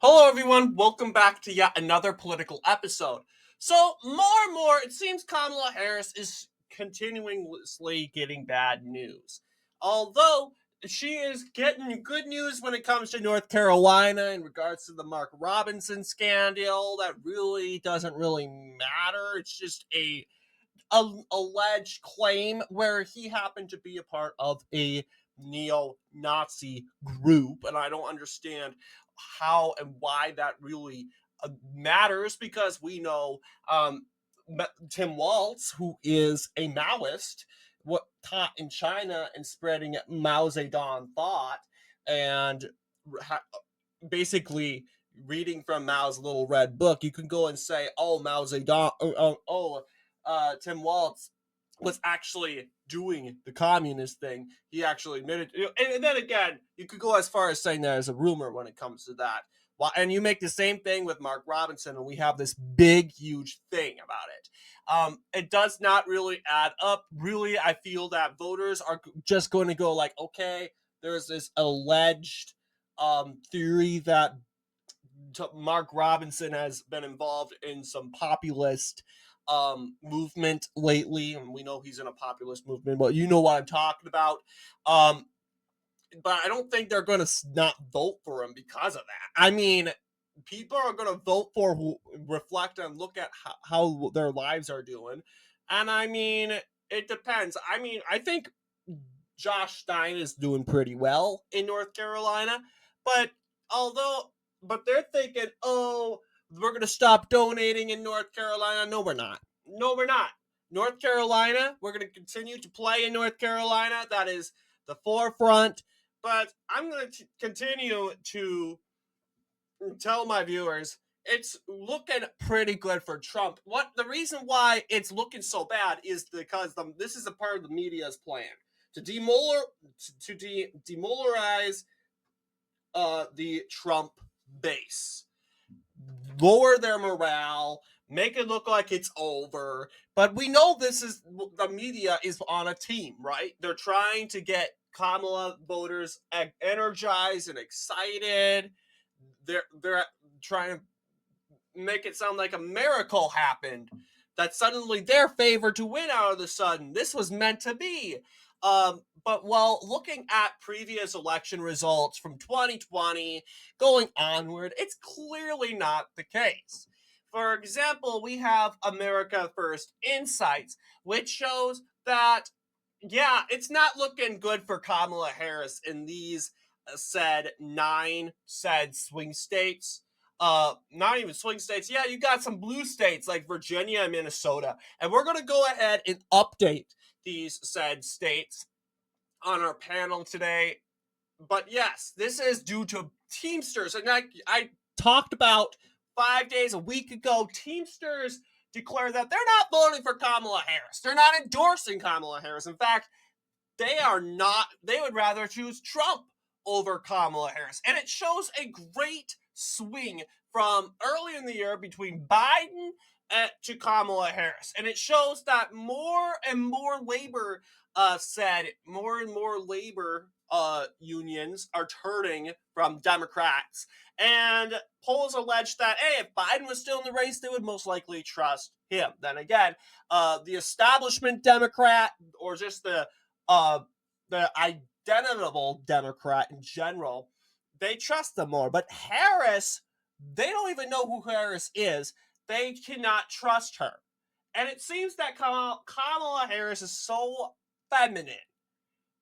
Hello, everyone. Welcome back to yet another political episode. So, more and more, it seems Kamala Harris is continuously getting bad news. Although she is getting good news when it comes to North Carolina in regards to the Mark Robinson scandal. That really doesn't really matter. It's just a alleged claim where he happened to be a part of a neo-Nazi group, and I don't understand how and why that really matters because we know Tim Walz, who is a Maoist, what taught in China and spreading Mao Zedong thought, and ha- basically reading from Mao's little red book, you can go and say, "Oh, Mao Zedong, Tim Walz was actually doing the communist thing. He actually admitted." And then again, you could go as far as saying that as a rumor when it comes to that. Well, and you make the same thing with Mark Robinson, and we have this big, huge thing about it. It does not really add up. Really, I feel that voters are just going to go like, okay, there's this alleged theory that Mark Robinson has been involved in some populist movement lately, and we know he's in a populist movement, but you know what I'm talking about. Um, but I don't think they're going to not vote for him because of that. I mean, people are going to vote for who reflect and look at how their lives are doing, and I mean, it depends. I mean, I think Josh Stein is doing pretty well in North Carolina, but although, but they're thinking, oh, we're going to stop donating in North Carolina. No, we're not. No, we're not. North Carolina, we're going to continue to play in North Carolina. That is the forefront. But I'm going to continue to tell my viewers it's looking pretty good for Trump. What the reason why it's looking so bad is because this is a part of the media's plan to demoralize the Trump base, lower their morale, make it look like it's over. But we know this is the media is on a team, right? They're trying to get Kamala voters energized and excited. They're trying to make it sound like a miracle happened, that suddenly they're favored to win out of the sudden. This was meant to be. But while looking at previous election results from 2020 going onward, it's clearly not the case. For example, we have America First Insights, which shows that, yeah, it's not looking good for Kamala Harris in these said swing states. Not even swing states. Yeah, you got some blue states like Virginia and Minnesota. And we're going to go ahead and update these said states on our panel today. But yes, this is due to Teamsters. And I talked about 5 days, a week ago, Teamsters declared that they're not voting for Kamala Harris. They're not endorsing Kamala Harris. In fact, they would rather choose Trump over Kamala Harris. And it shows a great swing from early in the year between Biden to Kamala Harris. And it shows that more and more labor more and more labor unions are turning from Democrats. And polls allege that, hey, if Biden was still in the race, they would most likely trust him. Then again, the establishment Democrat or just the identifiable Democrat in general, they trust them more. But Harris, they don't even know who Harris is. They cannot trust her. And it seems that Kamala Harris is so feminine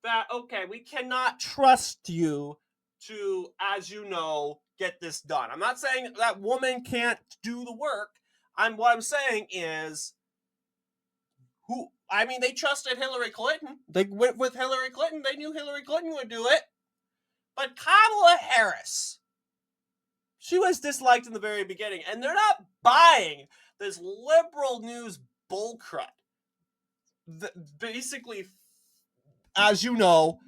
that, okay, we cannot trust you to, as you know, get this done. I'm not saying that woman can't do the work. What I'm saying is they trusted Hillary Clinton. They went with Hillary Clinton. They knew Hillary Clinton would do it. But Kamala Harris, she was disliked in the very beginning, and they're not buying this liberal news bullcrap. Basically, as you know,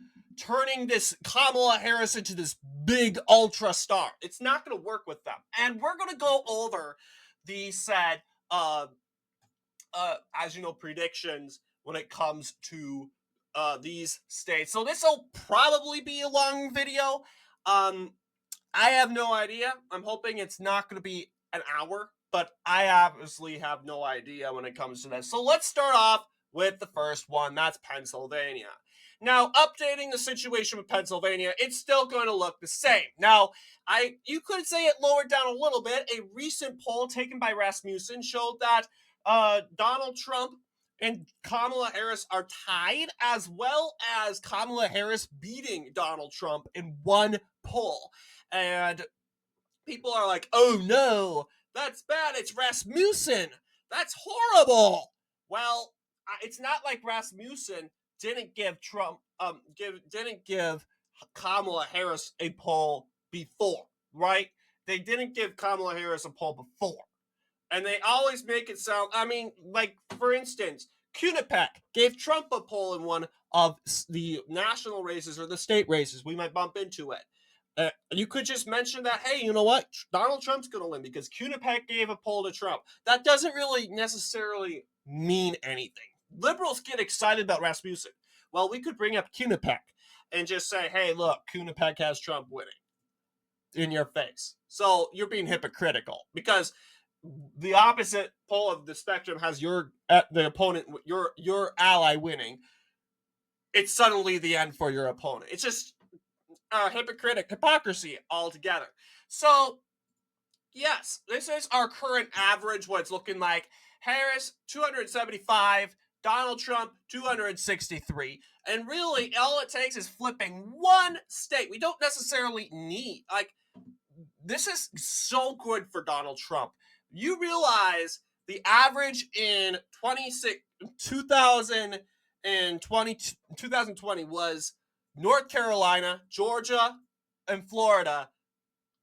turning this Kamala Harris into this big ultra star. It's not going to work with them. And we're going to go over the said as you know, predictions when it comes to these states. So this will probably be a long video. I have no idea. I'm hoping it's not going to be an hour, but I obviously have no idea when it comes to this. So let's start off with the first one. That's Pennsylvania. Now, updating the situation with Pennsylvania, it's still going to look the same. Now, you could say it lowered down a little bit. A recent poll taken by Rasmussen showed that Donald Trump and Kamala Harris are tied, as well as Kamala Harris beating Donald Trump in one poll. And people are like, oh no, that's bad. It's Rasmussen. That's horrible. Well, it's not like Rasmussen didn't give didn't give Kamala Harris a poll before, right? They didn't give Kamala Harris a poll before. And they always make it sound, I mean, like, for instance, Quinnipiac gave Trump a poll in one of the national races or the state races. We might bump into it. You could just mention that, hey, you know what? Donald Trump's going to win because Quinnipiac gave a poll to Trump. That doesn't really necessarily mean anything. Liberals get excited about Rasmussen. Well, we could bring up Quinnipiac and just say, hey, look, Quinnipiac has Trump winning in your face. So you're being hypocritical because the opposite pole of the spectrum has the opponent, your ally winning. It's suddenly the end for your opponent. It's just hypocrisy altogether. So yes, this is our current average. What it's looking like: Harris 275, Donald Trump 263, and really all it takes is flipping one state. We don't necessarily need this is so good for Donald Trump. You realize the average in 2020 was North Carolina, Georgia, and Florida,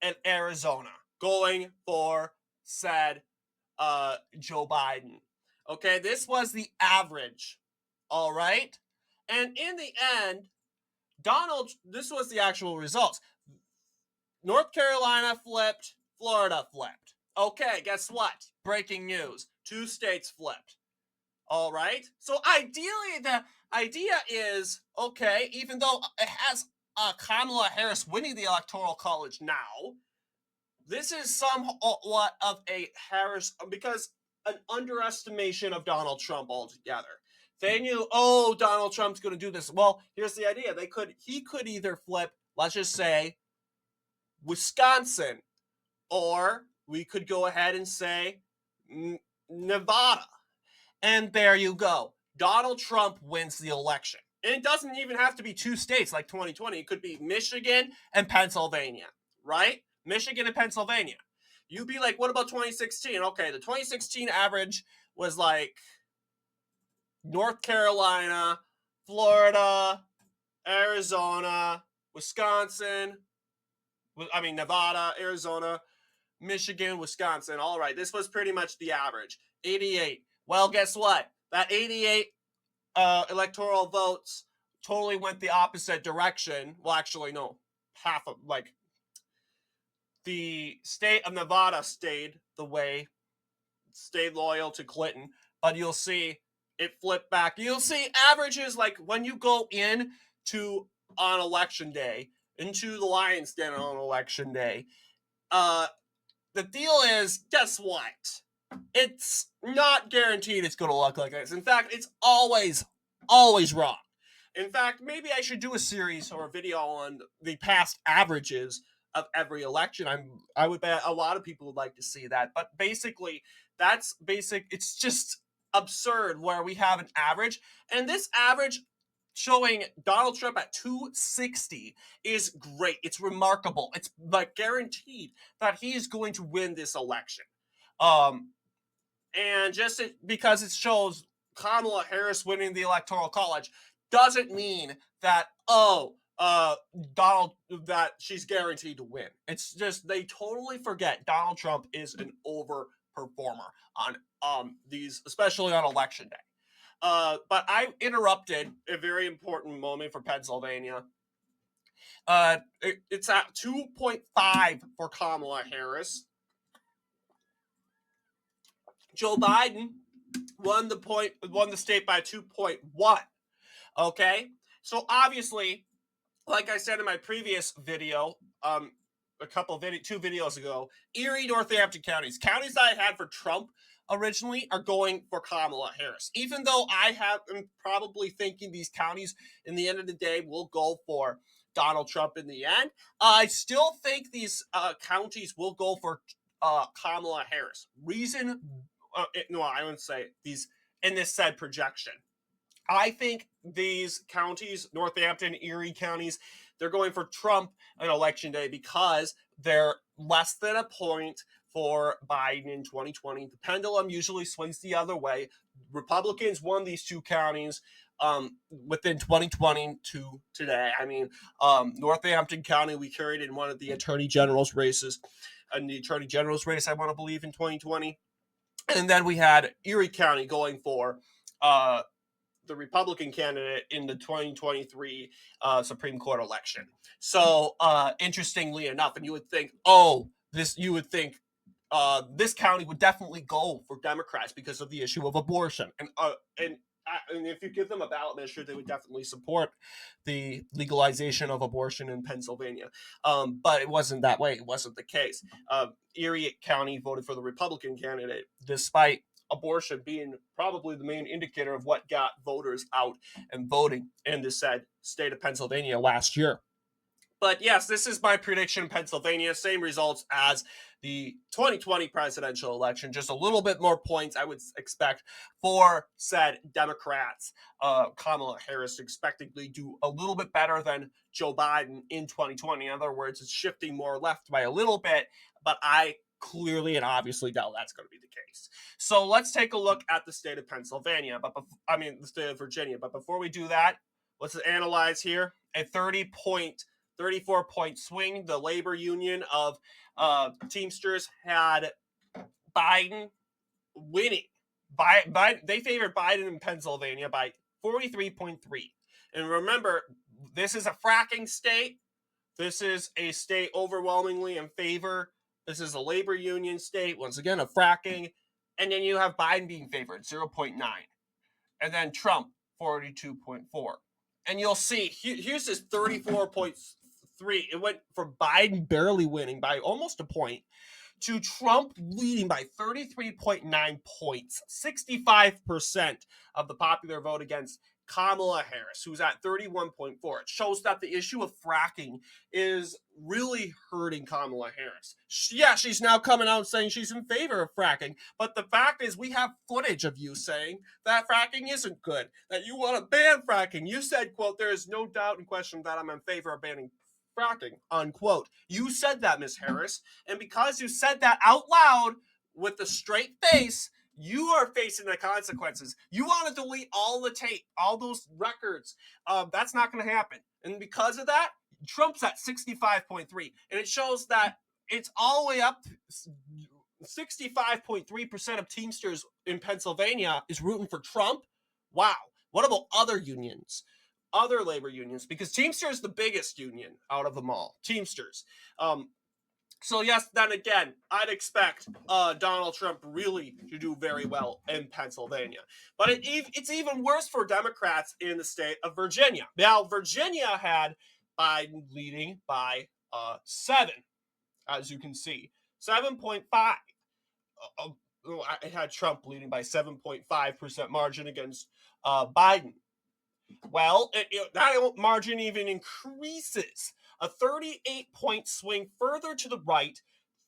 and Arizona going for said Joe Biden. Okay, this was the average. All right. And in the end, this was the actual results. North Carolina flipped, Florida flipped. Okay, guess what? Breaking news. 2 states flipped. All right. So ideally, the idea is, okay, even though it has Kamala Harris winning the Electoral College now, this is somewhat of a Harris, because an underestimation of Donald Trump altogether. They knew, oh, Donald Trump's going to do this. Well, here's the idea. He could either flip, let's just say, Wisconsin, or we could go ahead and say Nevada. And there you go. Donald Trump wins the election. And it doesn't even have to be 2 states like 2020. It could be Michigan and Pennsylvania, right? Michigan and Pennsylvania. You'd be like, what about 2016? Okay, the 2016 average was like North Carolina, Florida, Arizona, Wisconsin, Nevada, Arizona, Michigan, Wisconsin. All right, this was pretty much the average. 88. Well, guess what? That 88 electoral votes totally went the opposite direction. Well, actually, no. Half of, the state of Nevada stayed loyal to Clinton, but you'll see it flipped back. You'll see averages like when you go in on election day, into the lion's den on election day. The deal is, guess what? It's not guaranteed it's going to look like this. In fact, it's always wrong. In fact, maybe I should do a series or a video on the past averages of every election. I would bet a lot of people would like to see that. But basically, that's basic. It's just absurd where we have an average. And this average showing Donald Trump at 260 is great. It's remarkable. It's like guaranteed that he is going to win this election. And just because it shows Kamala Harris winning the Electoral College doesn't mean that, that she's guaranteed to win. It's just they totally forget Donald Trump is an overperformer on these, especially on election day. But I interrupted a very important moment for Pennsylvania. It's at 2.5 for Kamala Harris. Joe Biden won the state by 2.1. Okay, so obviously, like I said in my previous video, two videos ago, Erie, Northampton counties I had for Trump originally are going for Kamala Harris. Even though am probably thinking these counties, in the end of the day, will go for Donald Trump in the end, I still think these counties will go for Kamala Harris. Reason, no, I wouldn't say these in this said projection. I think these counties, Northampton, Erie counties, they're going for Trump on election day because they're less than a point for Biden in 2020. The pendulum usually swings the other way. Republicans won these two counties within 2020 to today. I mean, Northampton County, we carried in one of the attorney general's races, in the attorney general's race, I want to believe, in 2020. And then we had Erie County going for the Republican candidate in the 2023 Supreme Court election. So, interestingly enough, and you would think, this county would definitely go for Democrats because of the issue of abortion, and if you give them a ballot measure, they would definitely support the legalization of abortion in Pennsylvania. But it wasn't that way. It wasn't the case. Erie County voted for the Republican candidate, despite abortion being probably the main indicator of what got voters out and voting in the said state of Pennsylvania last year. But yes, this is my prediction in Pennsylvania. Same results as the 2020 presidential election. Just a little bit more points I would expect for said Democrats. Kamala Harris expectedly do a little bit better than Joe Biden in 2020. In other words, it's shifting more left by a little bit, but I clearly and obviously doubt that's going to be the case. So let's take a look at the state of Pennsylvania, the state of Virginia. But before we do that, let's analyze here a 34-point swing. The labor union of Teamsters had Biden winning. They favored Biden in Pennsylvania by 43.3. And remember, this is a fracking state. This is a state overwhelmingly in favor. This is a labor union state, once again, of fracking. And then you have Biden being favored, 0.9. And then Trump, 42.4. And you'll see, here's this 34.3. It went from Biden barely winning by almost a point to Trump leading by 33.9 points, 65% of the popular vote against Kamala Harris, who's at 31.4. It shows that the issue of fracking is really hurting Kamala Harris. She's now coming out saying she's in favor of fracking, but the fact is we have footage of you saying that fracking isn't good, that you want to ban fracking. You said, quote, "There is no doubt and question that I'm in favor of banning fracking," unquote. You said that, Ms. Harris, and because you said that out loud with a straight face, you are facing the consequences. You want to delete all the tape, all those records. That's not going to happen. And because of that, Trump's at 65.3. And it shows that it's all the way up. 65.3% of Teamsters in Pennsylvania is rooting for Trump. Wow. What about other unions? Other labor unions? Because Teamsters is the biggest union out of them all. Teamsters. So yes, then again, I'd expect Donald Trump really to do very well in Pennsylvania. But it's even worse for Democrats in the state of Virginia. Now, Virginia had Biden leading by 7, as you can see. 7.5. I had Trump leading by 7.5% margin against Biden. Well, that margin even increases. A 38-point swing further to the right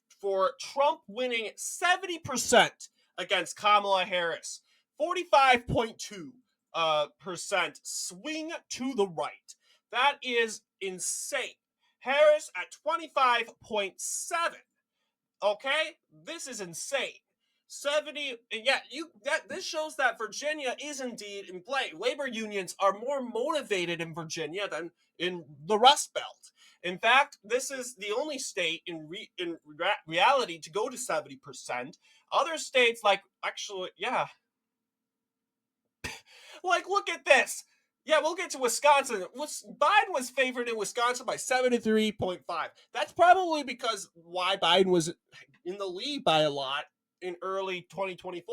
for Trump winning 70% against Kamala Harris. 45.2% swing to the right. That is insane. Harris at 25.7. Okay? This is insane. 70, this shows that Virginia is indeed in play. Labor unions are more motivated in Virginia than in the Rust Belt. In fact, this is the only state in reality to go to 70%. Other states, like look at this. Yeah, we'll get to Wisconsin. Biden was favored in Wisconsin by 73.5. That's probably because why Biden was in the lead by a lot in early 2024.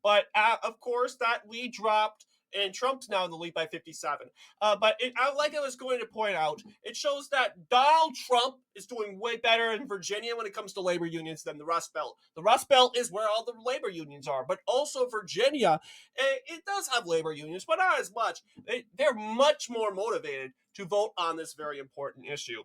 But of course, that lead dropped and Trump's now in the lead by 57. But like I was going to point out, it shows that Donald Trump is doing way better in Virginia when it comes to labor unions than the Rust Belt. The Rust Belt is where all the labor unions are, but also Virginia, it does have labor unions, but not as much. They're much more motivated to vote on this very important issue.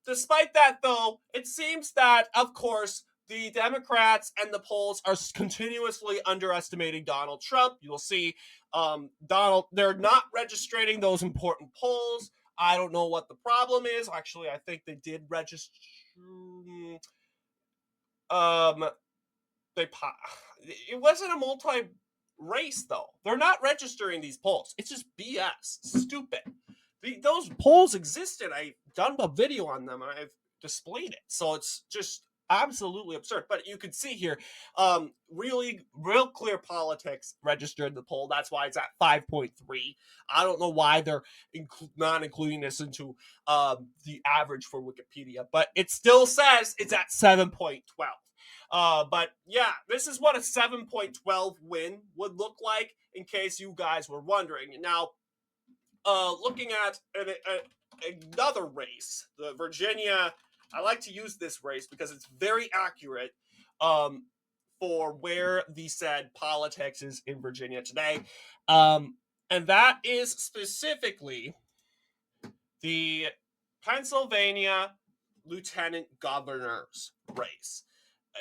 Despite that, though, it seems that, of course, the Democrats and the polls are continuously underestimating Donald Trump. You'll see they're not registering those important polls. I don't know what the problem is. Actually, I think they did register. It wasn't a multi race, though. They're not registering these polls. It's just BS. It's stupid. Those polls existed. I've done a video on them and I've displayed it. So it's just absolutely absurd. But you can see here, really real clear politics registered in the poll. That's why it's at 5.3. I don't know why they're not including this into the average for Wikipedia, but it still says it's at 7.12. But yeah, this is what a 7.12 win would look like, in case you guys were wondering. Now, looking at another race, the Virginia, I like to use this race because it's very accurate for where the said politics is in Virginia today. And that is specifically the Pennsylvania lieutenant governor's race.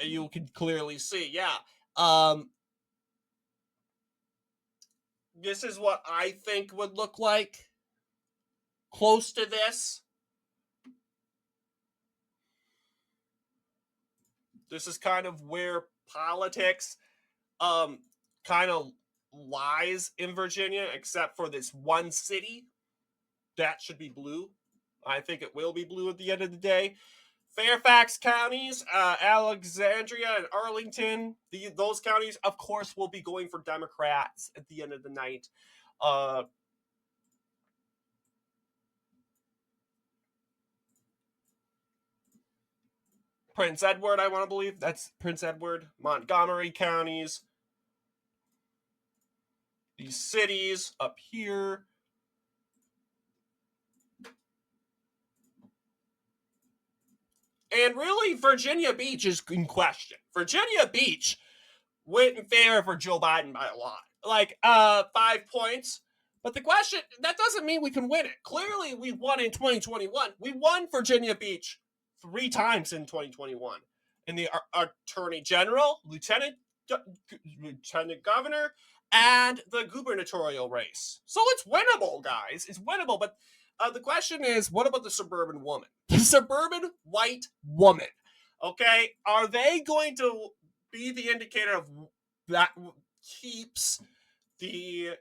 You can clearly see, yeah. This is what I think would look like close to this. This is kind of where politics kind of lies in Virginia, except for this one city. That should be blue. I think it will be blue at the end of the day. Fairfax counties, Alexandria and Arlington, those counties, of course, will be going for Democrats at the end of the night. Prince Edward, I want to believe. That's Prince Edward. Montgomery counties. These cities up here. And really, Virginia Beach is in question. Virginia Beach went in favor for Joe Biden by a lot. Like 5 points. But the question, that doesn't mean we can win it. Clearly, we won in 2021. We won Virginia Beach 3 times in 2021. In the Attorney General, Lieutenant Governor, and the gubernatorial race. So it's winnable, guys. It's winnable. But the question is, what about the suburban woman? The suburban white woman. Okay? Are they going to be the indicator of that keeps the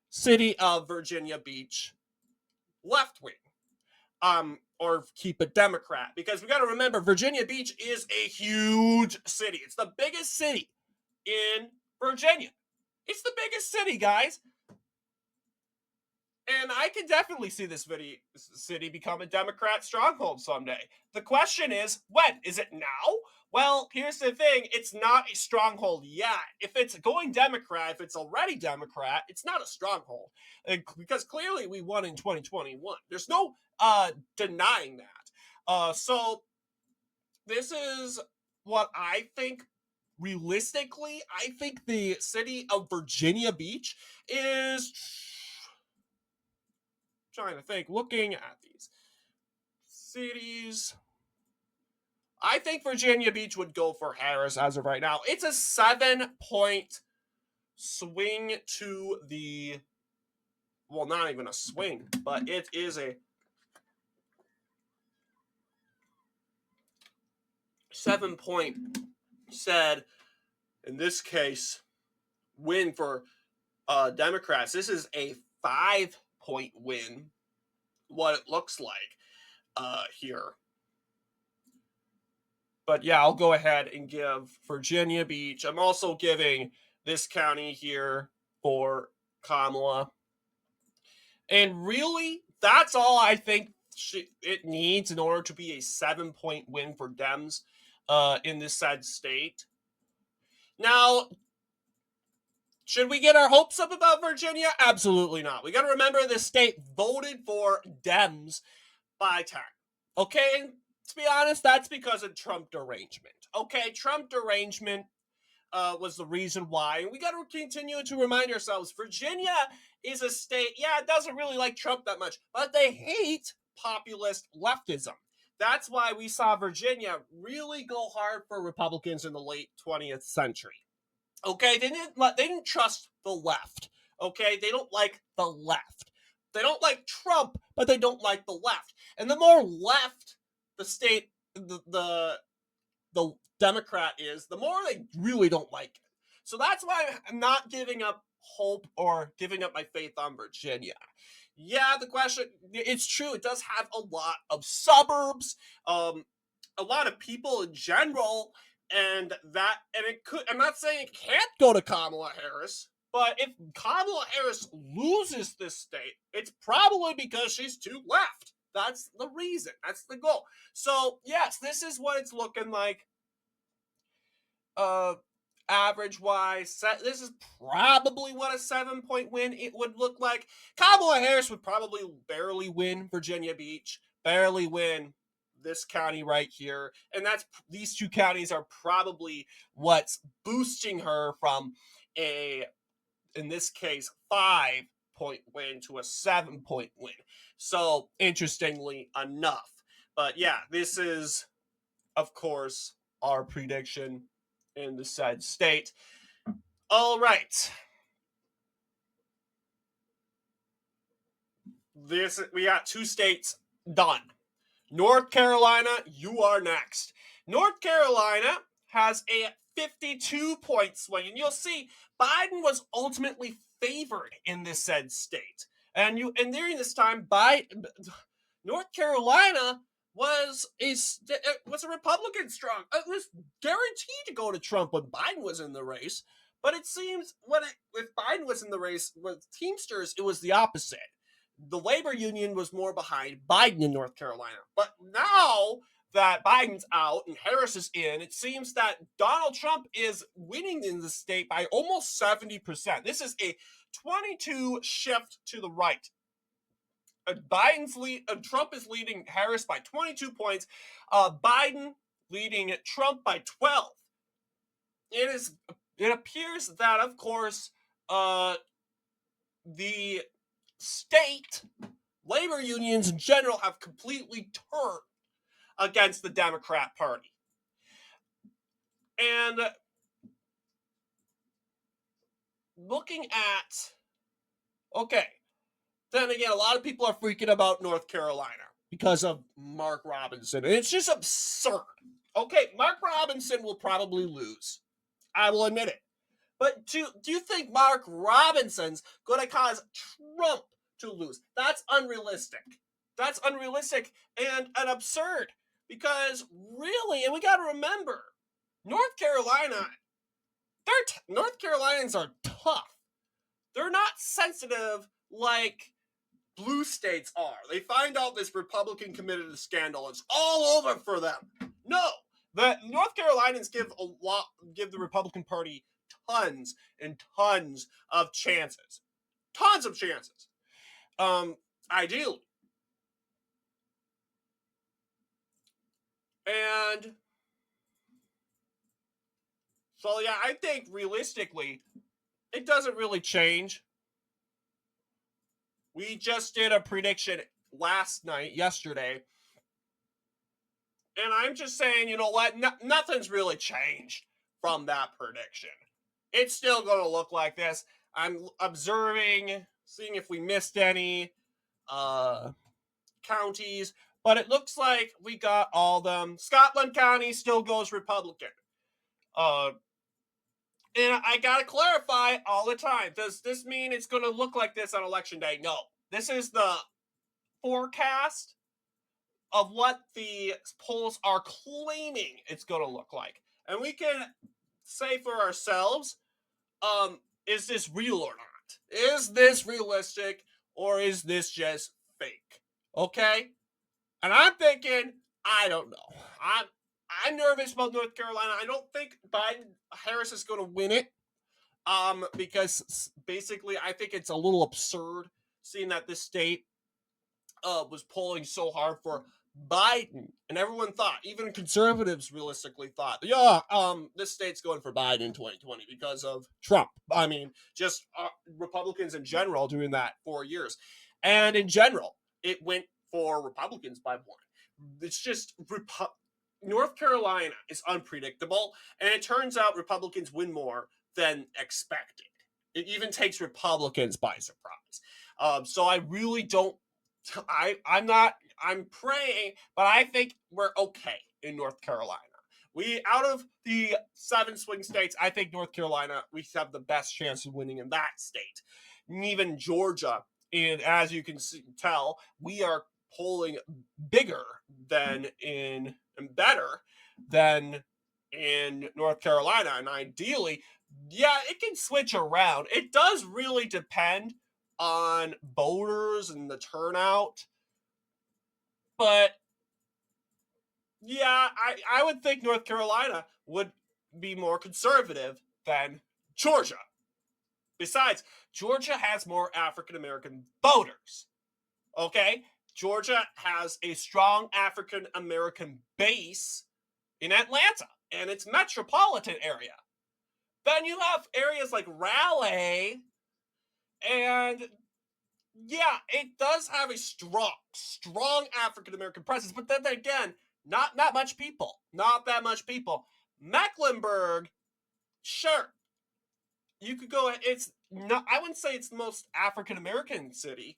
city of Virginia Beach left wing? Or keep a Democrat? Because we got to remember, Virginia Beach is a huge city. It's the biggest city in Virginia. It's the biggest city, guys. And I can definitely see this city become a Democrat stronghold someday. The question is, when? Is it now? Well, here's the thing. It's not a stronghold yet. If it's going Democrat, if it's already Democrat, it's not a stronghold. Because clearly we won in 2021. There's no denying that. So this is what I think. Realistically, I think the city of Virginia Beach is... trying to think, looking at these cities, I think Virginia Beach would go for Harris as of right now. It's a 7-point swing to the, well, not even a swing, but it is a 7-point, said, in this case, win for Democrats. This is a 5-point win, what it looks like here. But yeah, I'll go ahead and give Virginia Beach. I'm also giving this county here for Kamala. And really, that's all I think it needs in order to be a 7-point win for Dems in this said state. Now, Should we get our hopes up about Virginia? Absolutely not. We got to remember this state voted for Dems by 10. Okay, and to be honest, that's because of Trump derangement. Okay, Trump derangement was the reason why. And we got to continue to remind ourselves Virginia is a state, yeah, it doesn't really like Trump that much, but they hate populist leftism. That's why we saw Virginia really go hard for Republicans in the late 20th century. Okay, they didn't trust the left. Okay, they don't like the left. They don't like Trump, but they don't like the left. And the more left the state the Democrat is, the more they really don't like it. So that's why I'm not giving up hope or giving up my faith on Virginia. Yeah, the question, it's true, it does have a lot of suburbs, a lot of people in general, and it could, I'm not saying it can't go to Kamala Harris, but if Kamala Harris loses this state, it's probably because she's too left. That's the reason. That's the goal. So, yes, this is what it's looking like. Uh, Average wise, this is probably what a 7-point win it would look like. Kamala Harris would probably barely win Virginia Beach, barely win this county right here, and that's these two counties are probably what's boosting her from a, in this case, 5-point win to a 7-point win. So interestingly enough, but yeah, this is, of course, our prediction in the said state. All right. We got 2 states done. North Carolina, you are next. North Carolina has a 52-point swing, and you'll see Biden was ultimately favored in this said state. And during this time, North Carolina was a Republican strong. It was guaranteed to go to Trump when Biden was in the race. But it seems if Biden was in the race with Teamsters, it was the opposite. The labor union was more behind Biden in North Carolina. But now that Biden's out and Harris is in, it seems that Donald Trump is winning in the state by almost 70%. This is a 22 shift to the right. Trump is leading Harris by 22 points. Biden leading Trump by 12. It appears that, of course, the state labor unions in general have completely turned against the Democrat Party. And looking at, okay, then again, a lot of people are freaking about North Carolina because of Mark Robinson. And it's just absurd. Okay, Mark Robinson will probably lose. I will admit it. But do you think Mark Robinson's going to cause Trump to lose? That's unrealistic. That's unrealistic and absurd. Because really, and we got to remember, North Carolina, North Carolinians are tough. They're not sensitive like blue states are. They find out this Republican committed a scandal. It's all over for them. No, the North Carolinians give the Republican Party tons and tons of chances. Tons of chances. Ideally. And so, yeah, I think realistically, it doesn't really change. We just did a prediction yesterday. And I'm just saying, you know what? Nothing's really changed from that prediction. It's still going to look like this. I'm observing, seeing if we missed any counties, but it looks like we got all them. Scotland County still goes Republican. And I got to clarify all the time. Does this mean it's going to look like this on election day? No. This is the forecast of what the polls are claiming it's going to look like. And we can say for ourselves, is this real or not? Is this realistic or is this just fake? Okay? And I'm thinking, I don't know. I'm nervous about North Carolina. I don't think Harris is going to win it. Because basically I think it's a little absurd seeing that this state was polling so hard for Biden, and everyone thought, even conservatives realistically thought, yeah, this state's going for Biden in 2020 because of Trump. I mean, just Republicans in general doing that for years, and in general, it went for Republicans by one. It's just North Carolina is unpredictable, and it turns out Republicans win more than expected. It even takes Republicans by surprise. So I really don't I'm not I'm praying, but I think we're okay in North Carolina. We out of the 7 swing states, I think North Carolina we have the best chance of winning in that state. And even Georgia, and as you can tell, we are polling bigger than in and better than in North Carolina, and ideally, yeah, it can switch around. It does really depend on voters and the turnout. But yeah, I would think North Carolina would be more conservative than Georgia. Besides, Georgia has more African American voters. Okay? Georgia has a strong African American base in Atlanta and its metropolitan area. Then you have areas like Raleigh, and yeah, it does have a strong African American presence, but then again, not that much people. Not that much people. Mecklenburg, sure, you could go. It's not. I wouldn't say it's the most African American city.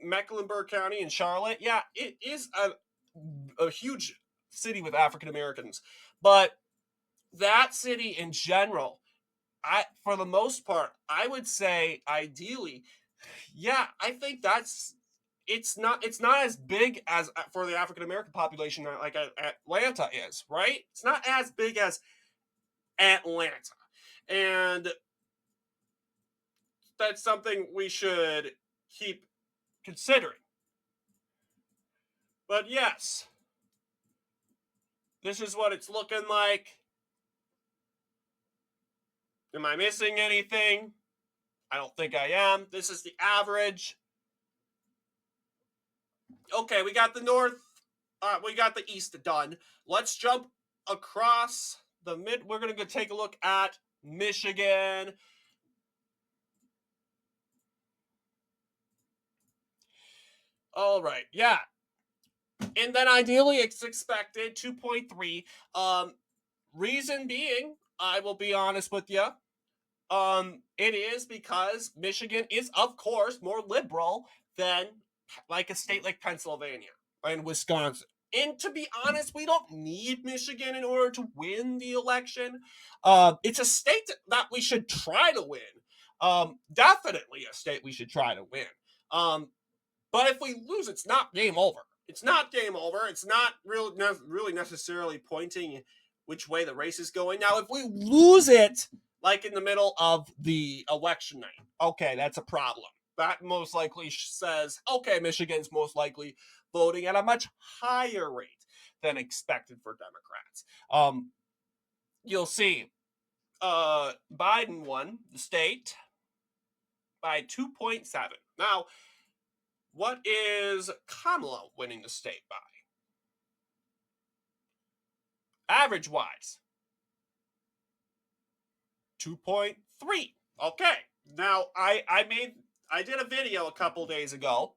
Mecklenburg County in Charlotte, yeah, it is a huge city with African Americans, but that city in general, for the most part, I would say ideally, yeah, I think it's not as big as for the African American population like Atlanta is, right? It's not as big as Atlanta, and that's something we should keep considering. But yes, this is what it's looking like. Am I missing anything? I don't think I am. This is the average. Okay, we got the north. We got the east done. Let's jump across the mid. We're gonna go take a look at Michigan. All right, yeah, and then ideally it's expected 2.3. Reason being, I will be honest with you. It is because Michigan is, of course, more liberal than like a state like Pennsylvania and Wisconsin. And to be honest, we don't need Michigan in order to win the election. It's a state that we should try to win. Definitely a state we should try to win. But if we lose, it's not game over. It's not game over. It's not really necessarily pointing which way the race is going. Now, if we lose it, like in the middle of the election night, okay, that's a problem. That most likely says, okay, Michigan's most likely voting at a much higher rate than expected for Democrats. You'll see, Biden won the state by 2.7. Now, what is Kamala winning the state by? Average wise, 2.3. Okay. Now I did a video a couple days ago.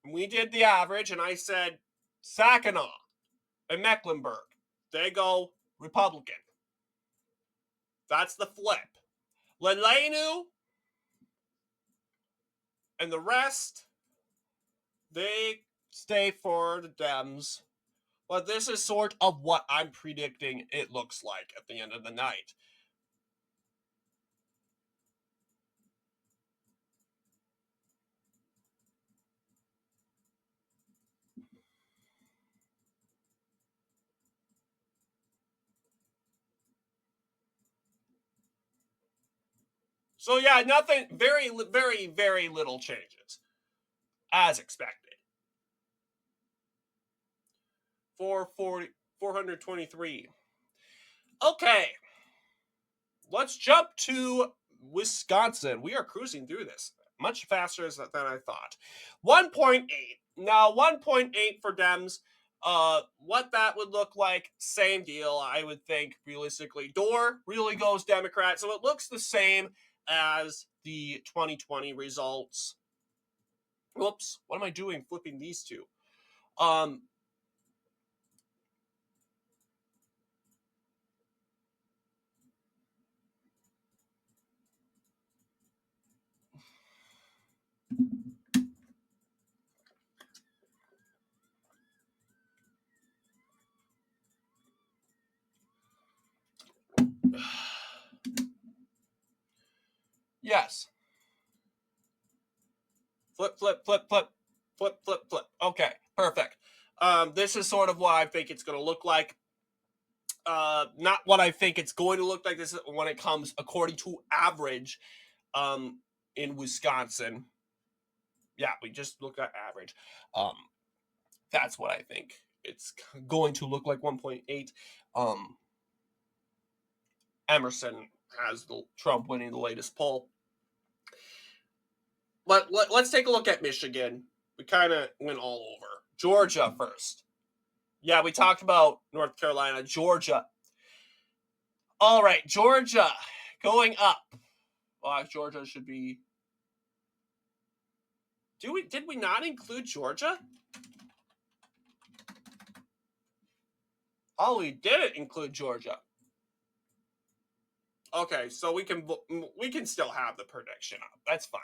And we did the average, and I said Saginaw and Mecklenburg, they go Republican. That's the flip. Lelanu and the rest, they stay for the Dems. But this is sort of what I'm predicting it looks like at the end of the night. So yeah, nothing, very, very, very little changes, as expected. 440, 423. Okay, let's jump to Wisconsin. We are cruising through this much faster than I thought. 1.8. Now, 1.8 for Dems. What that would look like, same deal. I would think realistically, Dorr really goes Democrat, so it looks the same as the 2020 results. Whoops, what am I doing? Flipping these two. Um, yes. Flip, flip, flip, flip, flip, flip, flip. Okay, perfect. This is sort of what I think it's going to look like. Not what I think it's going to look like. This is when it comes according to average. In Wisconsin, yeah, we just look at average. Um, that's what I think it's going to look like. 1.8. Emerson has the Trump winning the latest poll. Let's take a look at Michigan. We kind of went all over. Georgia first. Yeah, we talked about North Carolina, Georgia. All right, Georgia going up. Well, Georgia should be. Did we not include Georgia? Oh, we didn't include Georgia. Okay, so we can still have the prediction up. That's fine.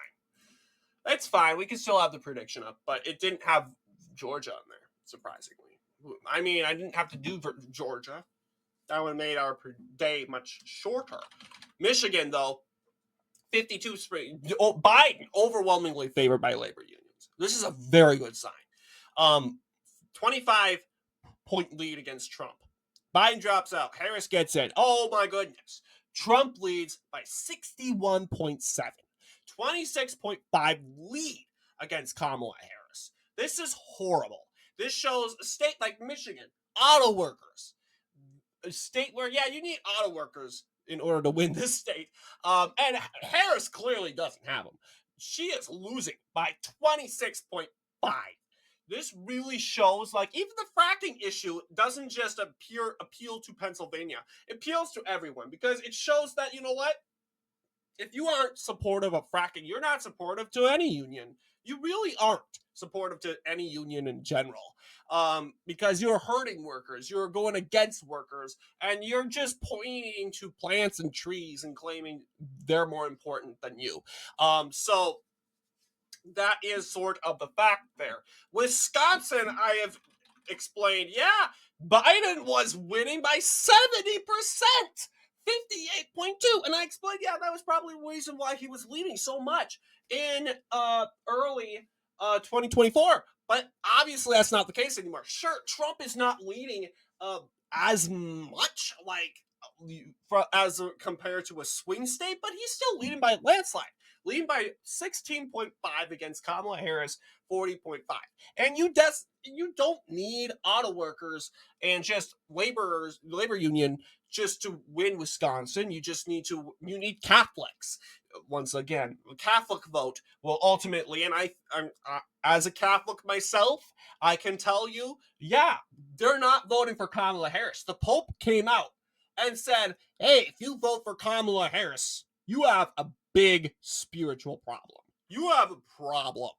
That's fine. We can still have the prediction up, but it didn't have Georgia on there, surprisingly. I mean, I didn't have to do for Georgia. That would have made our day much shorter. Michigan, though, 52 spring. Oh, Biden overwhelmingly favored by labor unions. This is a very good sign. 25-point lead against Trump. Biden drops out. Harris gets in. Oh my goodness. Trump leads by 61.7. 26.5 lead against Kamala Harris. This is horrible. This shows a state like Michigan, auto workers, a state where, yeah, you need auto workers in order to win this state. And Harris clearly doesn't have them. She is losing by 26.5. This really shows, like, even the fracking issue doesn't just appeal to Pennsylvania. It appeals to everyone because it shows that, you know what? If you aren't supportive of fracking, you're not supportive to any union. You really aren't supportive to any union in general, because you're hurting workers, you're going against workers, and you're just pointing to plants and trees and claiming they're more important than you. So that is sort of the fact there. Wisconsin, I have explained, yeah, Biden was winning by 70%. 58.2. And I explained, yeah, that was probably the reason why he was leading so much in early 2024. But obviously, that's not the case anymore. Sure, Trump is not leading as much, like, as compared to a swing state, but he's still leading by a landslide, leading by 16.5 against Kamala Harris, 40.5. And you don't need auto workers and just labor union just to win Wisconsin. You need Catholics. Once again, the Catholic vote will ultimately, and I'm as a Catholic myself, I can tell you, yeah, they're not voting for Kamala Harris. The Pope came out and said, hey, if you vote for Kamala Harris, you have a big spiritual problem. You have a problem.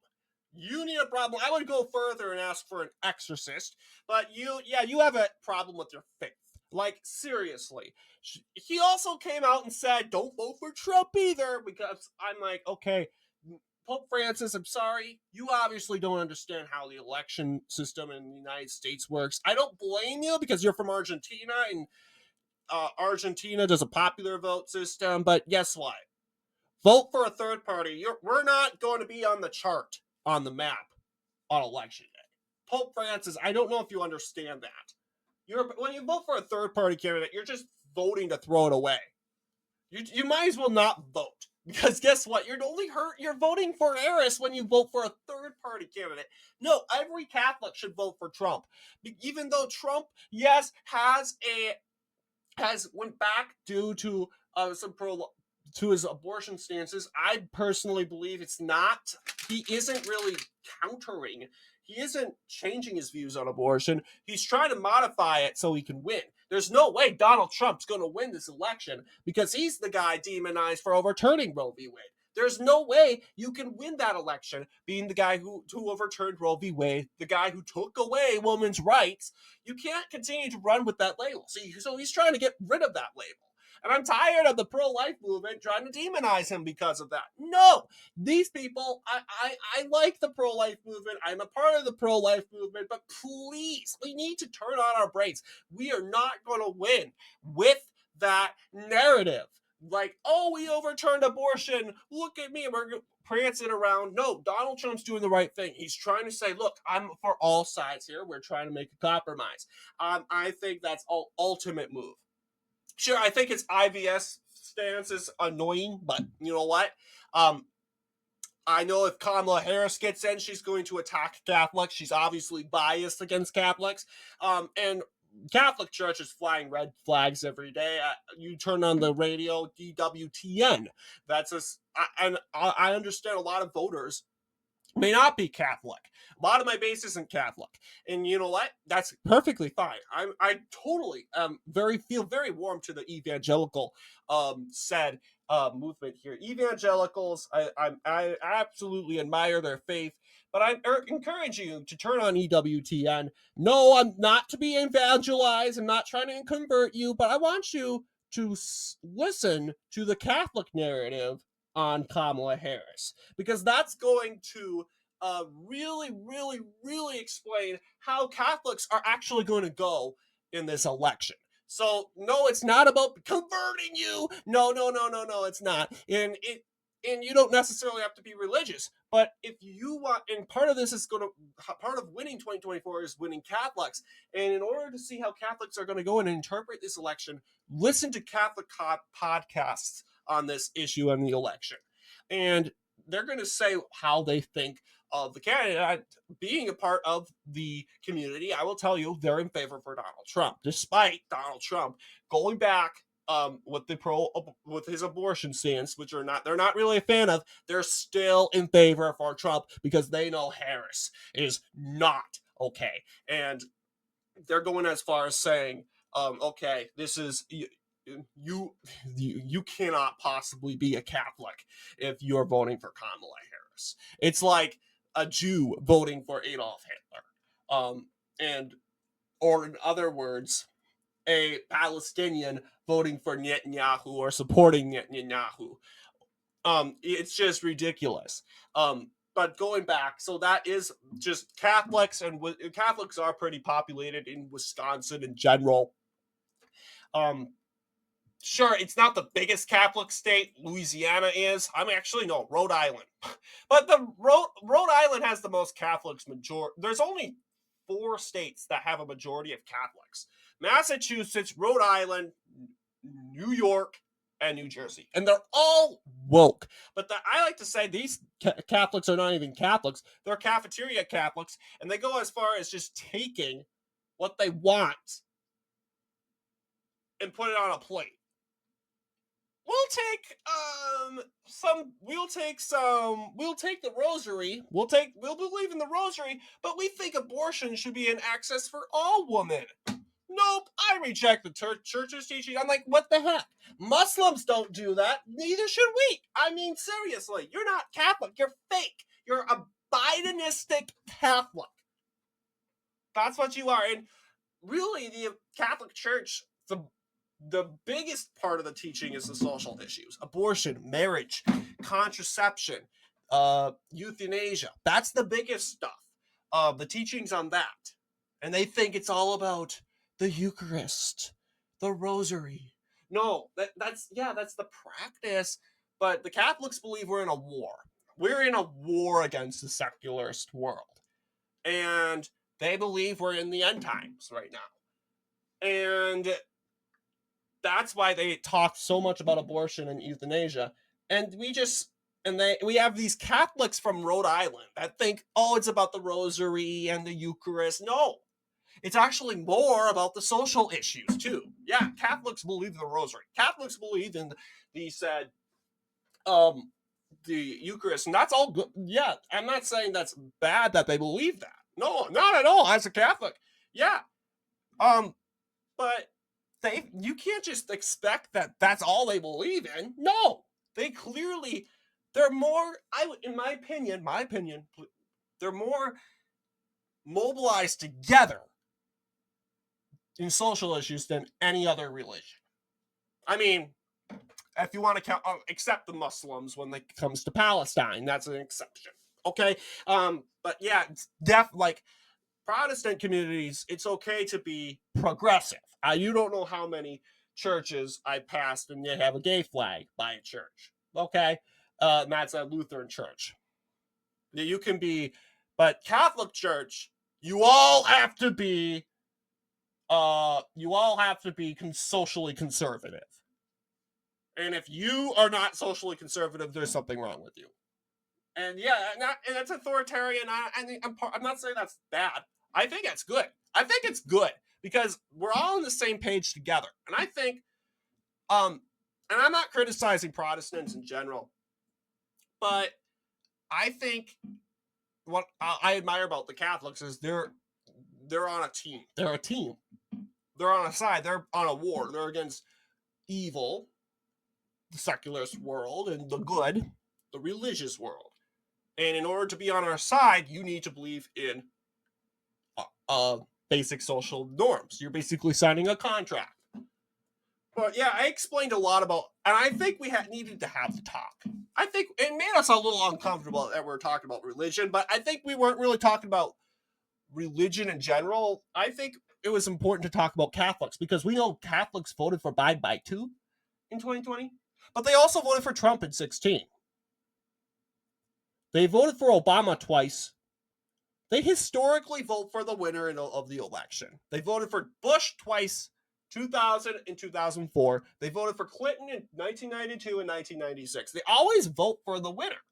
You need a problem. I would go further and ask for an exorcist, but you have a problem with your faith. Like, seriously. He also came out and said, don't vote for Trump either, because I'm like, okay, Pope Francis, I'm sorry. You obviously don't understand how the election system in the United States works. I don't blame you because you're from Argentina, and Argentina does a popular vote system, but guess what? Vote for a third party. We're not going to be on the chart, on the map, on election day. Pope Francis, I don't know if you understand that. When you vote for a third party candidate, you're just voting to throw it away. You might as well not vote, because guess what? You're voting for Harris when you vote for a third party candidate. No, every Catholic should vote for Trump, even though Trump, yes, has went back due to some pro to his abortion stances. I personally believe it's not. He isn't really countering. He isn't changing his views on abortion. He's trying to modify it so he can win. There's no way Donald Trump's going to win this election because he's the guy demonized for overturning Roe v. Wade. There's no way you can win that election being the guy who overturned Roe v. Wade, the guy who took away women's rights. You can't continue to run with that label. So he's trying to get rid of that label. And I'm tired of the pro-life movement trying to demonize him because of that. No, these people, I like the pro-life movement. I'm a part of the pro-life movement, but please, we need to turn on our brakes. We are not going to win with that narrative. Like, oh, we overturned abortion. Look at me. And we're prancing around. No, Donald Trump's doing the right thing. He's trying to say, look, I'm for all sides here. We're trying to make a compromise. I think that's all ultimate move. Sure, I think his IVS stance is annoying, but you know what? I know if Kamala Harris gets in, she's going to attack Catholics. She's obviously biased against Catholics. And Catholic Church is flying red flags every day. You turn on the radio, DWTN. And I understand a lot of voters may not be Catholic. A lot of my base isn't Catholic, and you know what? That's perfectly fine. I totally feel very warm to the evangelical said movement here. Evangelicals, I absolutely admire their faith, but I encourage you to turn on EWTN. No, I'm not to be evangelized. I'm not trying to convert you, but I want you to listen to the Catholic narrative on Kamala Harris, because that's going to really, really, really explain how Catholics are actually going to go in this election. So no, it's not about converting you. No, it's not. And you don't necessarily have to be religious, but if you want, and part of this is part of winning 2024 is winning Catholics. And in order to see how Catholics are going to go and interpret this election, listen to Catholic podcasts on this issue and the election. And they're going to say how they think of the candidate. Being a part of the community, I will tell you they're in favor for Donald Trump, despite Donald Trump going back with his abortion stance, which they're not really a fan of. They're still in favor for Trump because they know Harris is not okay. And they're going as far as saying, okay, this is you cannot possibly be a Catholic if you're voting for Kamala Harris. It's like a Jew voting for Adolf Hitler, or in other words, a Palestinian voting for Netanyahu or supporting Netanyahu. It's just ridiculous. But going back, so that is just Catholics, and Catholics are pretty populated in Wisconsin in general. Sure, it's not the biggest Catholic state. Louisiana is. Actually, no, Rhode Island. But the Rhode Island has the most Catholics. There's only 4 states that have a majority of Catholics: Massachusetts, Rhode Island, New York, and New Jersey. And they're all woke. But I like to say these Catholics are not even Catholics. They're cafeteria Catholics, and they go as far as just taking what they want and put it on a plate. We'll take the rosary. We'll believe in the rosary, but we think abortion should be an access for all women. Nope, I reject the church's teaching. I'm like, what the heck? Muslims don't do that. Neither should we. Seriously, you're not Catholic. You're fake. You're a Bidenistic Catholic. That's what you are. And really, the Catholic Church, the biggest part of the teaching is the social issues: abortion, marriage, contraception, euthanasia. That's the biggest stuff. The teachings on that. And they think it's all about the Eucharist, the rosary. No, that's the practice. But the Catholics believe we're in a war. We're in a war against the secularist world. And they believe we're in the end times right now. And that's why they talk so much about abortion and euthanasia. And we have these Catholics from Rhode Island that think, oh, it's about the rosary and the Eucharist. No, it's actually more about the social issues too. Yeah, Catholics believe in the rosary. Catholics believe in the said the Eucharist, and that's all good. Yeah, I'm not saying that's bad that they believe that. No, not at all. As a Catholic, yeah. But you can't just expect that that's all they believe in. No, they clearly they're more. In my opinion, they're more mobilized together in social issues than any other religion. I mean, if you want to count, except the Muslims when it comes to Palestine, that's an exception. Okay, but yeah, it's like Protestant communities, it's okay to be progressive. You don't know how many churches I passed and they have a gay flag by a church. Okay, and that's a Lutheran church. You can be, but Catholic Church, you all have to be socially conservative. And if you are not socially conservative, there's something wrong with you. And yeah, and that's authoritarian. I'm not saying that's bad. I think that's good. I think it's good because we're all on the same page together. And I think, and I'm not criticizing Protestants in general, but I think what I admire about the Catholics is they're on a team. They're a team. They're on a side. They're on a war. They're against evil, the secularist world, and the good, the religious world. And in order to be on our side, you need to believe in basic social norms. You're basically signing a contract. But yeah, I explained a lot about, and I think we needed to have the talk. I think it made us a little uncomfortable that we were talking about religion, but I think we weren't really talking about religion in general. I think it was important to talk about Catholics because we know Catholics voted for Biden too in 2020, but they also voted for Trump in 2016. They voted for Obama twice. They historically vote for the winner of the election. They voted for Bush twice, 2000 and 2004. They voted for Clinton in 1992 and 1996. They always vote for the winner.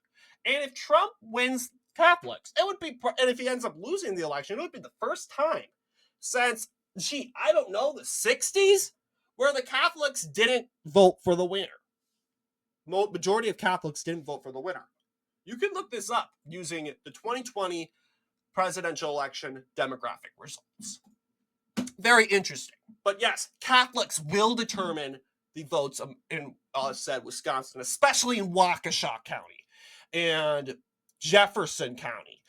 And if Trump wins Catholics, it would be, and if he ends up losing the election, it would be the first time since, I don't know, the 60s where the Catholics didn't vote for the winner. Majority of Catholics didn't vote for the winner. You can look this up using the 2020 presidential election demographic results. Very interesting. But yes, Catholics will determine the votes in said Wisconsin, especially in Waukesha County and Jefferson County,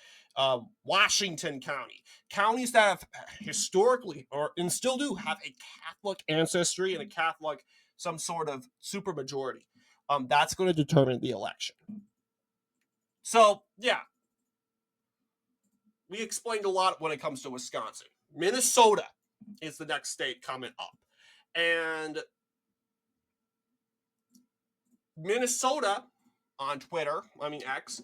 Washington County, counties that have historically and still do have a Catholic ancestry and a Catholic, some sort of supermajority. That's going to determine the election. So yeah, we explained a lot when it comes to Wisconsin. Minnesota is the next state coming up. And Minnesota on Twitter, X,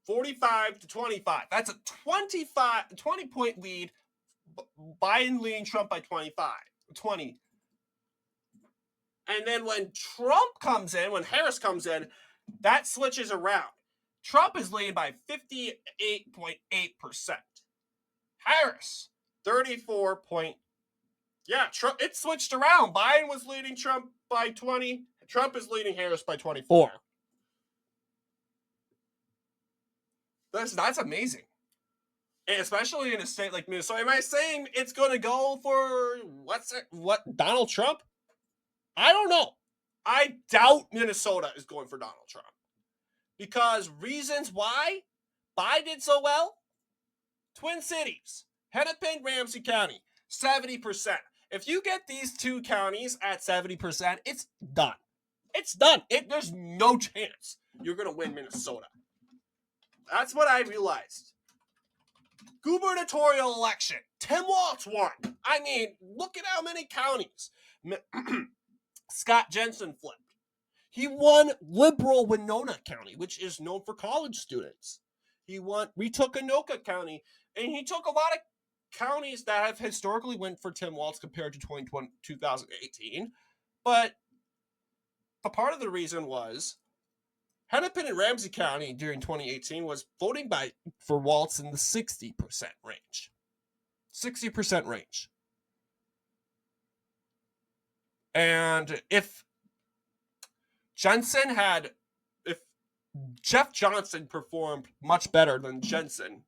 45 to 25. That's a 20-point lead. Biden leading Trump by 20. And then when Harris comes in, that switches around. Trump is leading by 58.8%. Harris, 34 point. Yeah, Trump, it switched around. Biden was leading Trump by 20. Trump is leading Harris by 24. That's amazing. And especially in a state like Minnesota. Am I saying it's going to go for Donald Trump? I don't know. I doubt Minnesota is going for Donald Trump. Because reasons why Biden did so well? Twin Cities, Hennepin, Ramsey County, 70%. If you get these two counties at 70%, it's done. It's done. There's no chance you're going to win Minnesota. That's what I realized. Gubernatorial election. Tim Walz won. Look at how many counties. Scott Jensen flipped. He won liberal Winona County, which is known for college students. We took Anoka County, and he took a lot of counties that have historically went for Tim Walz compared to 2018. But a part of the reason was Hennepin and Ramsey County during 2018 was voting for Walz in the 60% range. 60% range. And if Jeff Johnson performed much better than Jensen,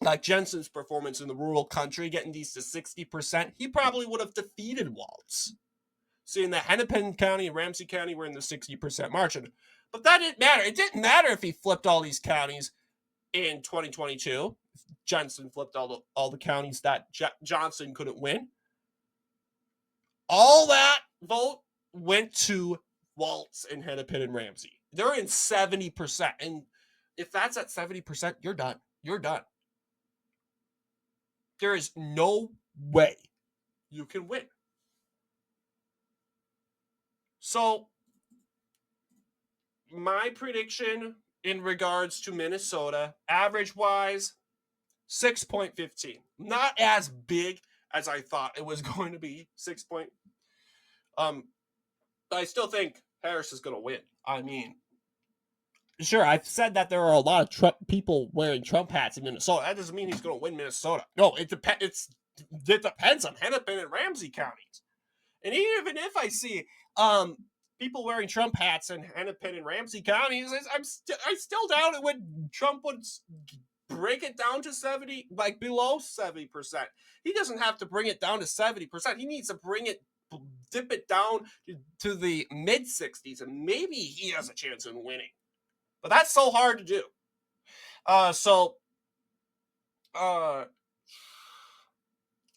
like Jensen's performance in the rural country, getting these to 60%, he probably would have defeated Walz. Seeing that Hennepin County and Ramsey County were in the 60% margin. But that didn't matter. It didn't matter if he flipped all these counties in 2022. Jensen flipped all the counties that Johnson couldn't win. All that vote went to Walz and Hennepin and Ramsey. They're in 70%. And if that's at 70%, you're done. You're done. There is no way you can win. So, my prediction in regards to Minnesota, average-wise, 6.15. Not as big as I thought it was going to be. I still think Harris is going to win. I mean, sure, I've said that there are a lot of people wearing Trump hats in Minnesota. That doesn't mean he's going to win Minnesota. No, it depends on Hennepin and Ramsey counties. And even if I see people wearing Trump hats in Hennepin and Ramsey counties, I still doubt it when Trump would break it down to 70, like below 70%. He doesn't have to bring it down to 70%. He needs to dip it down to the mid 60s, and maybe he has a chance in winning. But that's so hard to do.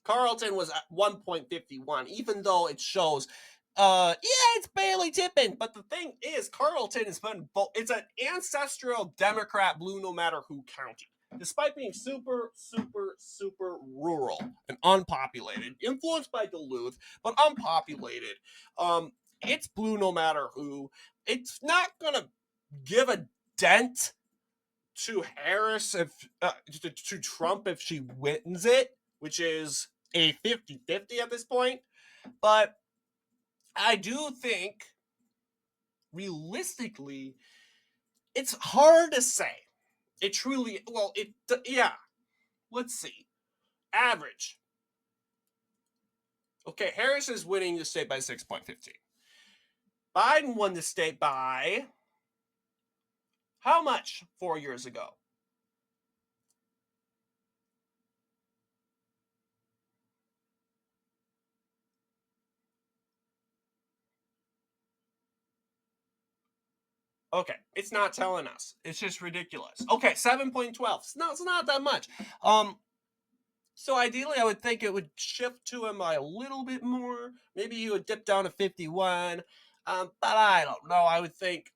Carlton was at 1.51, even though it shows, it's barely tipping. But the thing is, Carlton has been, it's an ancestral Democrat blue no matter who county. Despite being super, super, super rural and unpopulated, influenced by Duluth, but unpopulated, it's blue no matter who. It's not going to give a dent to Harris to Trump if she wins it, which is a 50-50 at this point. But I do think, realistically, it's hard to say. It truly, let's see. Average. Okay, Harris is winning the state by 6.15. Biden won the state by how much 4 years ago? Okay, it's not telling us. It's just ridiculous. Okay, 7.12. It's not that much. So ideally, I would think it would shift to him by a little bit more. Maybe he would dip down to 51. But I don't know. I would think.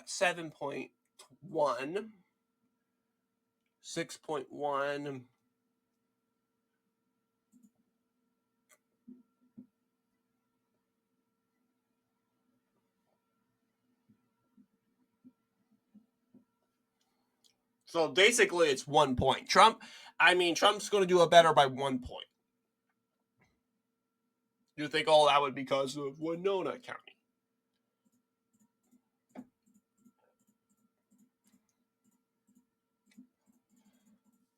7.1, 6.1. So basically, it's 1 point. Trump's going to do it better by 1 point. You think, that would be because of Winona County.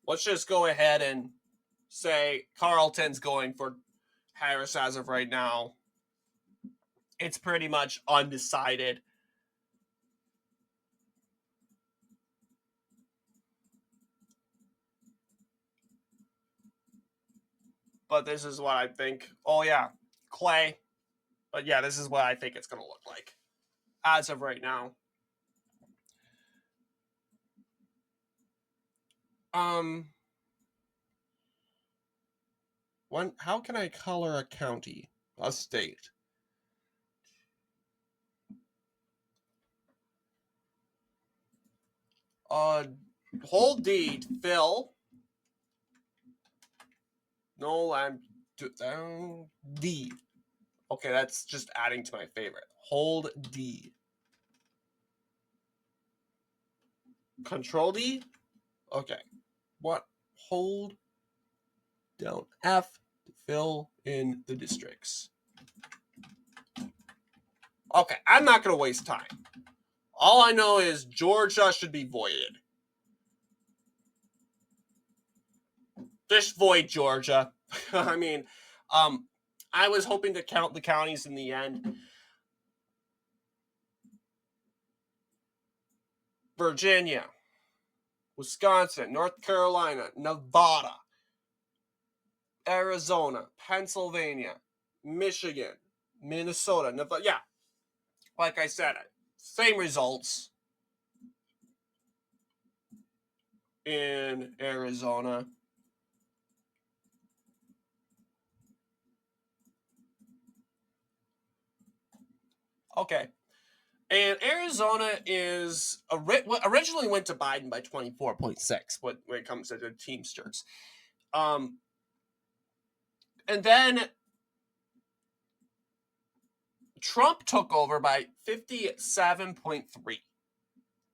Let's just go ahead and say Carlton's going for Harris as of right now. It's pretty much undecided. But this is what I think. Clay. But yeah, this is what I think it's going to look like as of right now. How can I color a county, a state? Hold D, Phil. No, I'm down D. Okay, that's just adding to my favorite. Hold D. Control D. Okay. What? Hold down F to fill in the districts. Okay, I'm not going to waste time. All I know is Georgia should be voided. Just void Georgia. I mean, I was hoping to count the counties in the end. Virginia, Wisconsin, North Carolina, Nevada, Arizona, Pennsylvania, Michigan, Minnesota, Nevada. Yeah, like I said, same results in Arizona. Okay. And Arizona is originally went to Biden by 24.6 when it comes to the Teamsters. And then Trump took over by 57.3,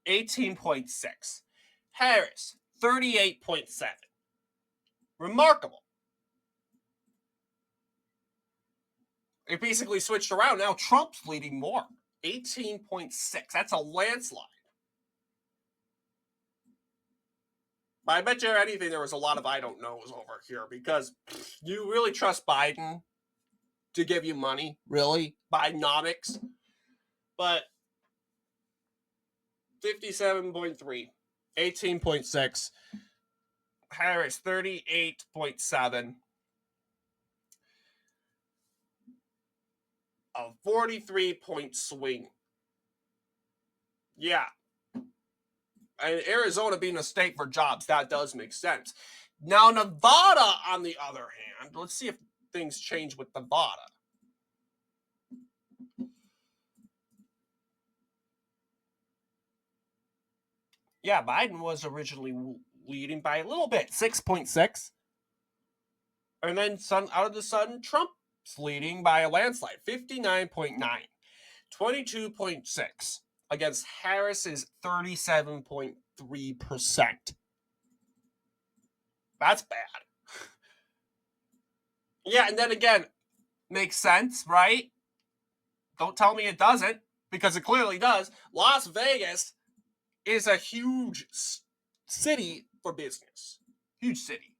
18.6. Harris, 38.7. Remarkable. It basically switched around. Now Trump's leading more, 18.6. That's a landslide. I bet you anything there was a lot of I don't knows over here because you really trust Biden to give you money? Really? Bidenomics? But 57.3, 18.6. Harris, 38.7. A 43-point swing. Yeah. And Arizona being a state for jobs, that does make sense. Now, Nevada, on the other hand, let's see if things change with Nevada. Yeah, Biden was originally leading by a little bit, 6.6. And then out of the sudden, Trump's leading by a landslide, 59.9, 22.6 against Harris's 37.3%. That's bad. Yeah, and then again, makes sense, right? Don't tell me it doesn't, because it clearly does. Las Vegas is a huge city for business. Huge city.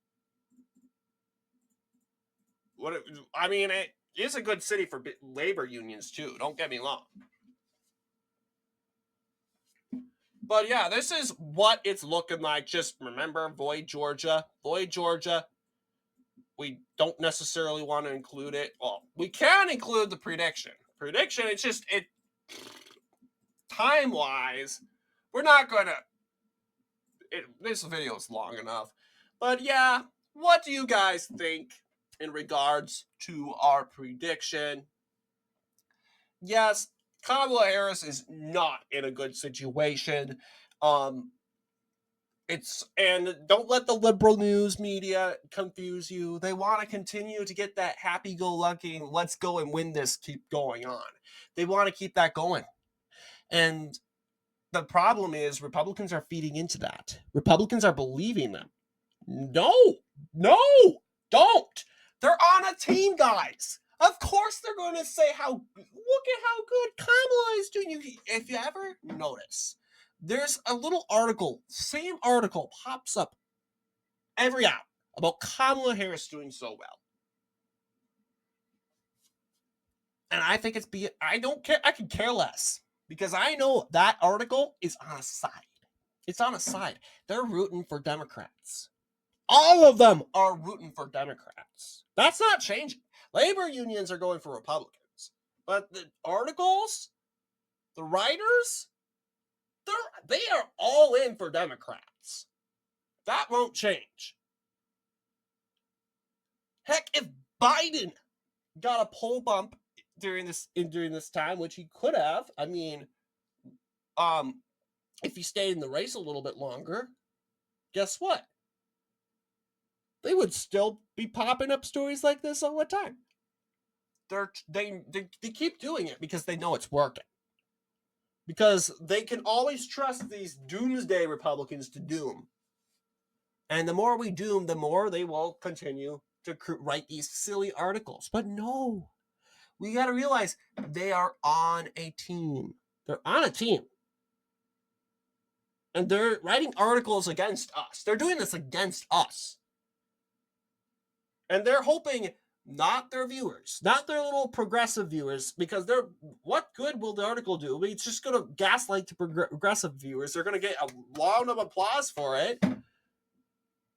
It is a good city for labor unions too. Don't get me wrong. But yeah, this is what it's looking like. Just remember, void Georgia. Void Georgia. We don't necessarily want to include it. Well, we can include the prediction. It's just time-wise, we're not going to... This video is long enough. But yeah, what do you guys think in regards to our prediction? Yes, Kamala Harris is not in a good situation. And don't let the liberal news media confuse you. They want to continue to get that happy-go-lucky, let's go and win this, keep going on. They want to keep that going. And the problem is Republicans are feeding into that. Republicans are believing them. No, don't. They're on a team, guys. Of course they're going to say look at how good Kamala is doing. If you ever notice, there's a little article, same article pops up every hour about Kamala Harris doing so well. And I think I don't care. I can care less because I know that article is on a side. It's on a side. They're rooting for Democrats. All of them are rooting for Democrats. That's not changing. Labor unions are going for Republicans. But the articles, the writers, they are all in for Democrats. That won't change. Heck, if Biden got a poll bump during this time, which he could have, if he stayed in the race a little bit longer, guess what? They would still be popping up stories like this all the time. They keep doing it because they know it's working. because they can always trust these doomsday Republicans to doom. And the more we doom, the more they will continue to write these silly articles. But no, we got to realize they are on a team. They're on a team. And they're writing articles against us. They're doing this against us. And they're hoping not their viewers, not their little progressive viewers, because what good will the article do? It's just going to gaslight the progressive viewers. They're going to get a round of applause for it.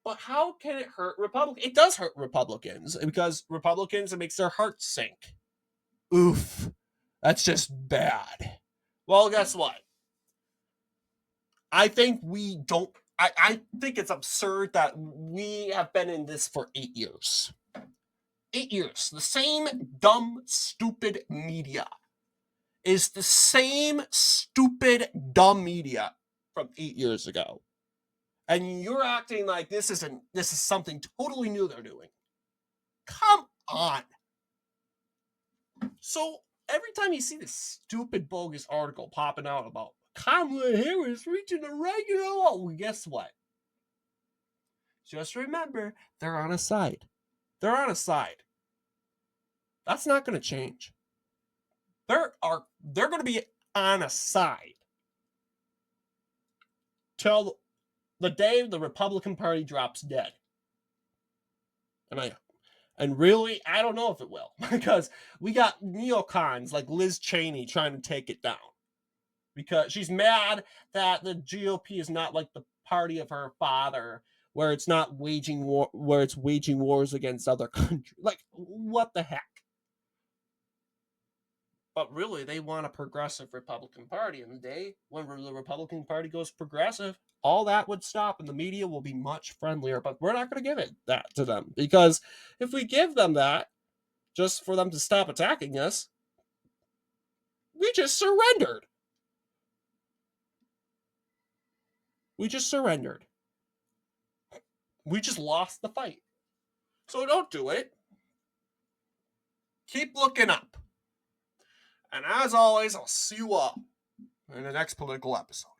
But how can it hurt Republicans? It does hurt Republicans, because Republicans, it makes their hearts sink. Oof. That's just bad. Well, guess what? I think we don't. I think it's absurd that we have been in this for 8 years. 8 years. The same dumb, stupid media is the same stupid, dumb media from 8 years ago. And you're acting like this is something totally new they're doing. Come on. So every time you see this stupid, bogus article popping out about Kamala Harris reaching a regular law, well, guess what? Just remember, they're on a side. They're on a side. That's not going to change. They're going to be on a side till the day the Republican Party drops dead. And really, I don't know if it will, because we got neocons like Liz Cheney trying to take it down, because she's mad that the GOP is not like the party of her father, where it's not waging war, where it's waging wars against other countries. Like, what the heck? But really, they want a progressive Republican Party. And the day when the Republican Party goes progressive, all that would stop and the media will be much friendlier. But we're not going to give that to them, because if we give them that just for them to stop attacking us, we just surrendered. We just surrendered. We just lost the fight. So don't do it. Keep looking up. And as always, I'll see you all in the next political episode.